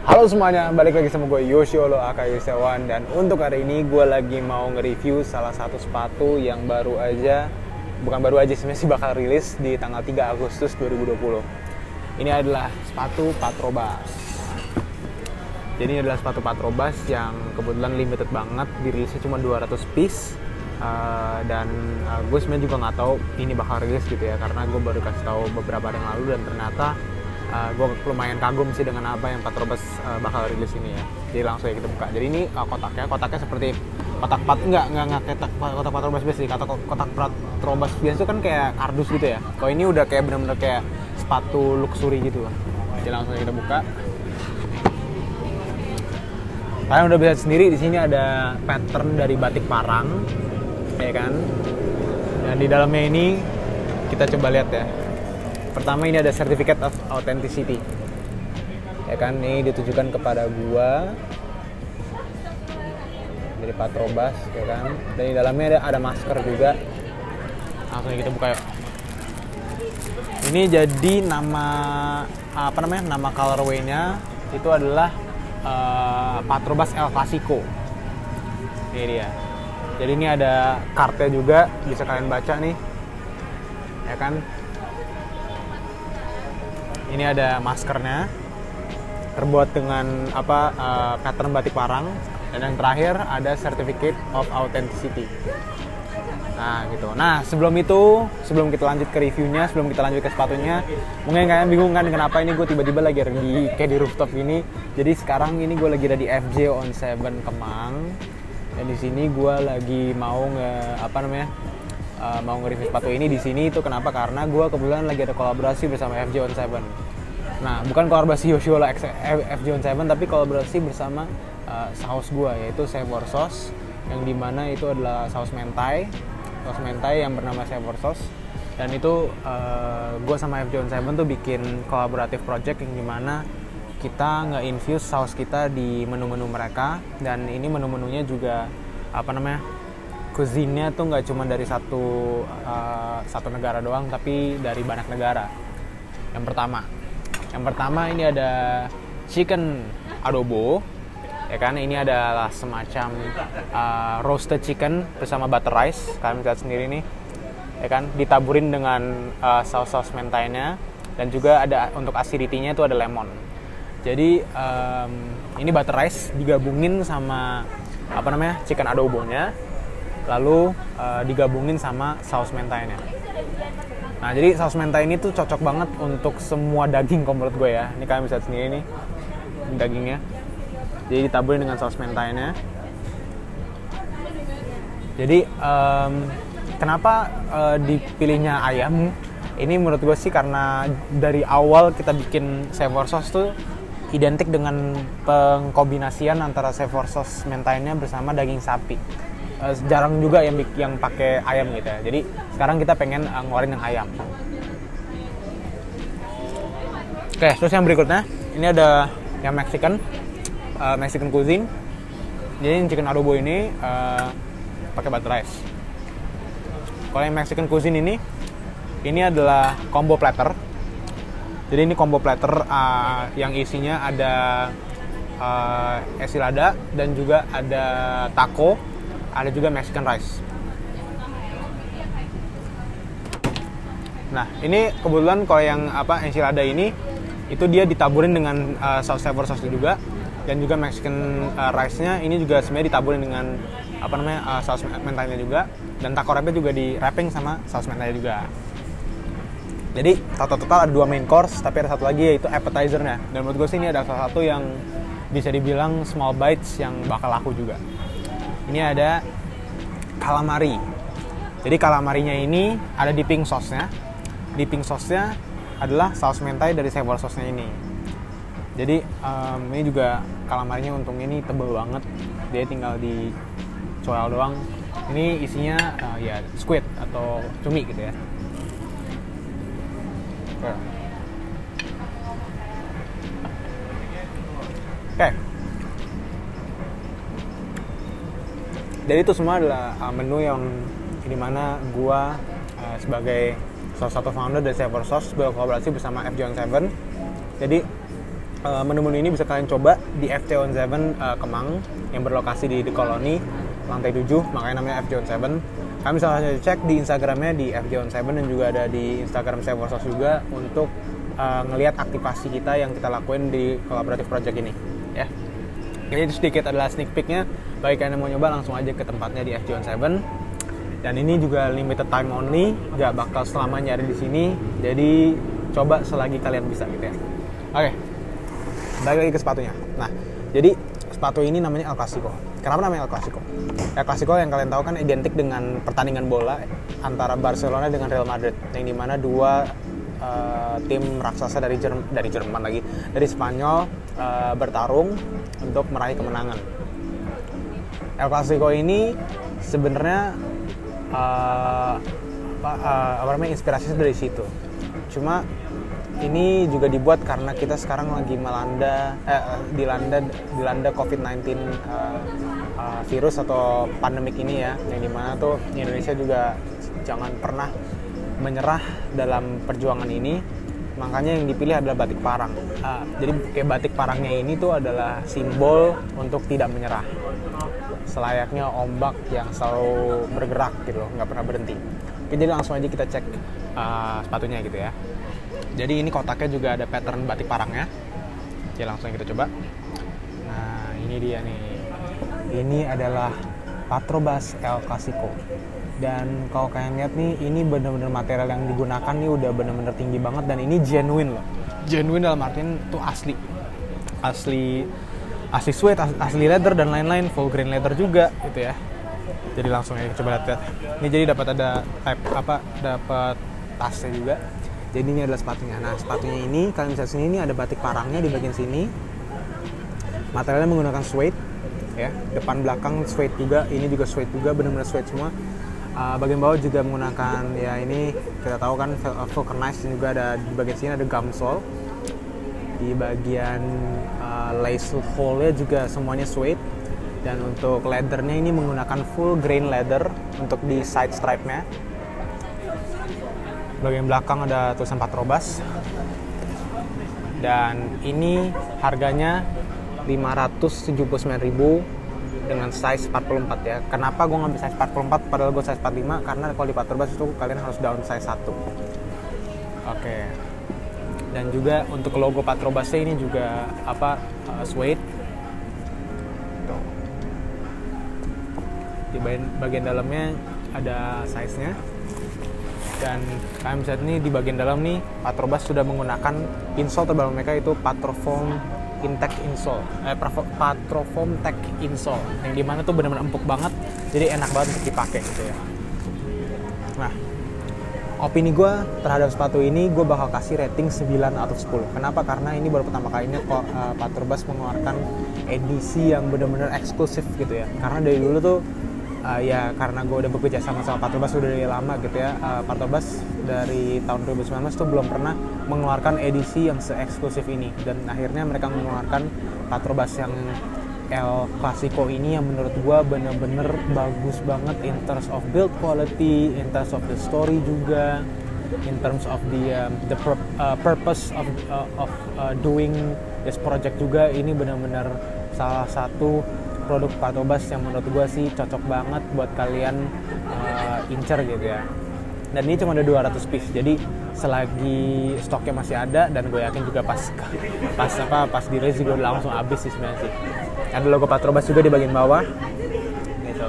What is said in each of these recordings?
Halo semuanya, balik lagi sama gue Yoshiolo aka Yusewan. Dan untuk hari ini gue lagi mau nge-review salah satu sepatu yang baru aja, bukan baru aja sebenarnya sih, bakal rilis di tanggal 3 Agustus 2020. Ini adalah sepatu Patrobas. Jadi ini adalah sepatu Patrobas yang kebetulan limited banget, dirilisnya cuma 200 piece. Dan gue sebenarnya juga nggak tahu ini bakal rilis gitu ya, karena gue baru kasih tahu beberapa hari yang lalu dan ternyata gue lumayan kagum sih dengan apa yang Patrobas bakal rilis ini ya. Jadi langsung ya kita buka. Jadi ini kotaknya seperti kotak kotak Patrobas biasa sih. Kotak Patrobas biasa itu kan kayak kardus gitu ya. Kalau ini udah kayak bener-bener kayak sepatu luxury gitu lah. Jadi langsung ya kita buka. Kalian udah bisa sendiri, di sini ada pattern dari batik parang, ya kan? Dan di dalamnya ini kita coba lihat ya. Pertama ini ada Certificate of Authenticity, ya kan? Ini ditujukan kepada gua dari Patrobas, ya kan? Dan di dalamnya ada masker juga. Langsung kita buka yuk. Ini jadi nama colorway-nya itu adalah Patrobas El Clasico. Ini dia. Jadi ini ada kartnya juga, bisa kalian baca nih, ya kan? Ini ada maskernya, terbuat dengan pattern batik parang, dan yang terakhir ada Certificate of Authenticity. Nah gitu. Nah sebelum kita lanjut ke reviewnya, sebelum kita lanjut ke sepatunya, mungkin kalian bingung kan kenapa ini gue tiba-tiba lagi kayak di rooftop ini. Jadi sekarang ini gue lagi ada di FJ on 7 Kemang, dan di sini gue lagi mau mau nge-review sepatu ini di sini. Itu kenapa? Karena gue kebetulan lagi ada kolaborasi bersama FJ on 7. Nah bukan kolaborasi Yoshiolo FJ on 7, tapi kolaborasi bersama saus gue, yaitu Savor Sauce, yang dimana itu adalah saus mentai yang bernama Savor Sauce. Dan itu gue sama FJ on 7 tuh bikin kolaboratif project yang dimana kita nge-infuse saus kita di menu-menu mereka. Dan ini menu-menunya juga cuisine-nya tuh nggak cuma dari satu negara doang, tapi dari banyak negara. Yang pertama ini ada chicken adobo, ya kan? Ini adalah semacam roasted chicken bersama butter rice. Kalian bisa lihat sendiri nih, ya kan? Ditaburin dengan saus-saus mentainya, dan juga ada untuk acidity-nya itu ada lemon. Jadi ini butter rice digabungin sama chicken adobonya, lalu digabungin sama saus mentainya. Nah jadi saus mentai ini tuh cocok banget untuk semua daging kalau menurut gue ya. Ini kalian bisa lihat sendiri nih dagingnya. Jadi ditaburin dengan saus mentainya. Jadi kenapa dipilihnya ayam? Ini menurut gue sih karena dari awal kita bikin Savor Sauce tuh identik dengan pengkombinasian antara Savor Sauce mentainya bersama daging sapi. Jarang juga yang pakai ayam gitu ya. Jadi sekarang kita pengen ngeluarin yang ayam. Oke, terus yang berikutnya ini ada yang Mexican cuisine. Jadi yang chicken adobo ini pakai butter rice. Kalau yang Mexican cuisine ini adalah combo platter. Jadi ini combo platter yang isinya ada enchilada dan juga ada taco, ada juga Mexican rice. Nah ini kebetulan kalau yang enchilada ini itu dia ditaburin dengan saus Savor Sauce juga, dan juga Mexican rice-nya ini juga sebenarnya ditaburin dengan saus mentainya juga, dan taco wrap-nya juga di wrapping sama saus mentainya juga. Jadi total ada 2 main course, tapi ada satu lagi yaitu appetizer-nya. Dan menurut gue sih ini ada salah satu yang bisa dibilang small bites yang bakal laku juga. Ini ada calamari. Jadi calamarinya ini ada dipping sauce-nya. Dipping sauce-nya adalah saus mentai dari Savor Sauce-nya ini. Jadi ini juga calamarinya untungnya ini tebal banget. Dia tinggal dicoel doang. Ini isinya ya squid atau cumi gitu ya. Oke. Jadi itu semua adalah menu yang dimana gua sebagai salah satu founder dari Savor Sauce berkolaborasi bersama FJ on 7. Jadi Menu-menu ini bisa kalian coba di FJ on 7 Kemang yang berlokasi di The Colony lantai 7, makanya namanya FJ on 7. Kalian bisa langsung cek di Instagramnya di FJ on 7 dan juga ada di Instagram Seversos juga untuk ngelihat aktivasi kita yang kita lakuin di collaborative project ini ya. Jadi itu sedikit adalah sneak peek-nya. Bagi kalian yang mau nyoba langsung aja ke tempatnya di FJ on 7. Dan ini juga limited time only, gak bakal selamanya ada di sini. Jadi coba selagi kalian bisa gitu ya. Oke. Balik lagi ke sepatunya. Nah, jadi sepatu ini namanya El Clasico. Kenapa namanya El Clasico? El Clasico yang kalian tahu kan identik dengan pertandingan bola antara Barcelona dengan Real Madrid, yang dimana dua tim raksasa dari Jerman lagi, dari Spanyol bertarung untuk meraih kemenangan. El Clasico ini sebenarnya inspirasinya dari situ. Cuma ini juga dibuat karena kita sekarang lagi dilanda COVID-19 virus atau pandemik ini ya, yang dimana tuh Indonesia juga jangan pernah menyerah dalam perjuangan ini. Makanya yang dipilih adalah batik parang. Jadi kayak batik parangnya ini tuh adalah simbol untuk tidak menyerah, selayaknya ombak yang selalu bergerak gitu loh, nggak pernah berhenti. Oke, jadi langsung aja kita cek sepatunya gitu ya. Jadi ini kotaknya juga ada pattern batik parangnya. Oke, langsung kita coba. Nah, ini dia nih. Ini adalah Patrobas El Clasico. Dan kalau kalian lihat nih, ini bener-bener material yang digunakan nih udah bener-bener tinggi banget dan ini genuine loh. Genuine dalam artian tuh asli suede, asli leather dan lain-lain, full grain leather juga gitu ya. Jadi langsung aja coba lihat. Ini jadi dapat dapat tasnya juga. Jadi ini adalah sepatunya. Nah, sepatunya ini kalian bisa sini, ini ada batik parangnya di bagian sini. Materialnya menggunakan suede ya. Depan belakang suede juga, ini juga suede juga, benar-benar suede semua. Bagian bawah juga menggunakan ya ini kita tahu kan vulcanized, dan juga ada di bagian sini ada gum sole. Di bagian lace hole-nya juga semuanya suede. Dan untuk leathernya ini menggunakan full grain leather untuk di side stripe-nya. Bagian belakang ada tulisan Patrobas. Dan ini harganya 579.000 dengan size 44 ya. Kenapa gue ngambil size 44 padahal gue size 45? Karena kalau di Patrobas itu kalian harus down size 1. Oke. Dan juga untuk logo Patrobasnya ini juga suede. Tuh. Di bagian dalamnya ada size-nya. Dan kalian bisa lihat nih di bagian dalam nih Patrobas sudah menggunakan insole terbaru mereka, itu Patrofoam Intech insole, Patrofoam Tech insole, yang dimana tuh benar-benar empuk banget, jadi enak banget untuk dipakai gitu ya. Nah, opini gue terhadap sepatu ini, gue bakal kasih rating 9 out of 10. Kenapa? Karena ini baru pertama kalinya kok Patrobas mengeluarkan edisi yang benar-benar eksklusif gitu ya. Karena dari dulu tuh ya karena gue udah bekerja sama Patrobas udah dari lama gitu ya. Patrobas dari tahun 2019 tuh belum pernah mengeluarkan edisi yang se-eksklusif ini, dan akhirnya mereka mengeluarkan Patrobas yang El Clasico ini yang menurut gue bener-bener bagus banget in terms of build quality, in terms of the story juga, in terms of the purpose of doing this project juga. Ini bener-bener salah satu produk Patrobas yang menurut gue sih cocok banget buat kalian incer gitu ya. Dan ini cuma ada 200 piece, jadi selagi stoknya masih ada, dan gue yakin juga pas di-release juga udah langsung habis sih sebenarnya sih. Ada logo Patrobas juga di bagian bawah gitu.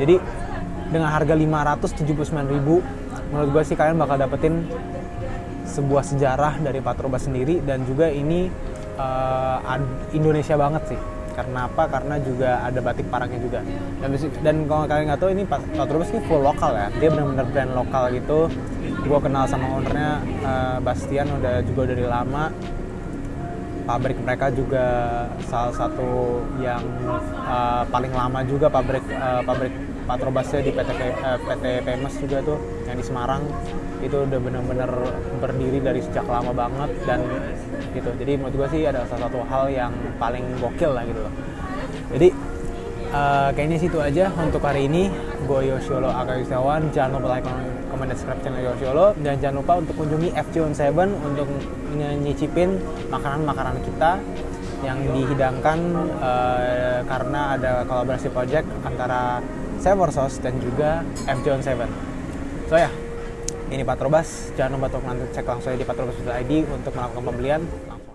Jadi dengan harga 579.000, menurut gue sih kalian bakal dapetin sebuah sejarah dari Patrobas sendiri, dan juga ini Indonesia banget sih. Karena apa? Karena juga ada batik parangnya juga. Dan kalau kalian nggak tahu, ini Patrobas ini full lokal ya. Dia benar-benar brand lokal gitu. Gue kenal sama ownernya, Bastian, udah dari lama. Pabrik mereka juga salah satu yang paling lama juga, pabrik Patrobasnya di PT Pemes juga tuh, yang di Semarang. Itu udah benar-benar berdiri dari sejak lama banget, dan gitu. Jadi menurut gue sih ada salah satu hal yang paling gokil lah gitu loh. Jadi Kayaknya situ aja untuk hari ini. Gue Yosiolo Akawisawan. Jangan lupa like, comment, dan subscribe channel Yosiolo. Dan jangan lupa untuk kunjungi FJ17 untuk nyicipin makanan-makanan kita yang dihidangkan karena ada kolaborasi project antara Savor Sauce dan juga FJ17. So ya, ini Patrobas. Jangan lupa untuk nanti cek langsung di patrobas.id untuk melakukan pembelian langsung.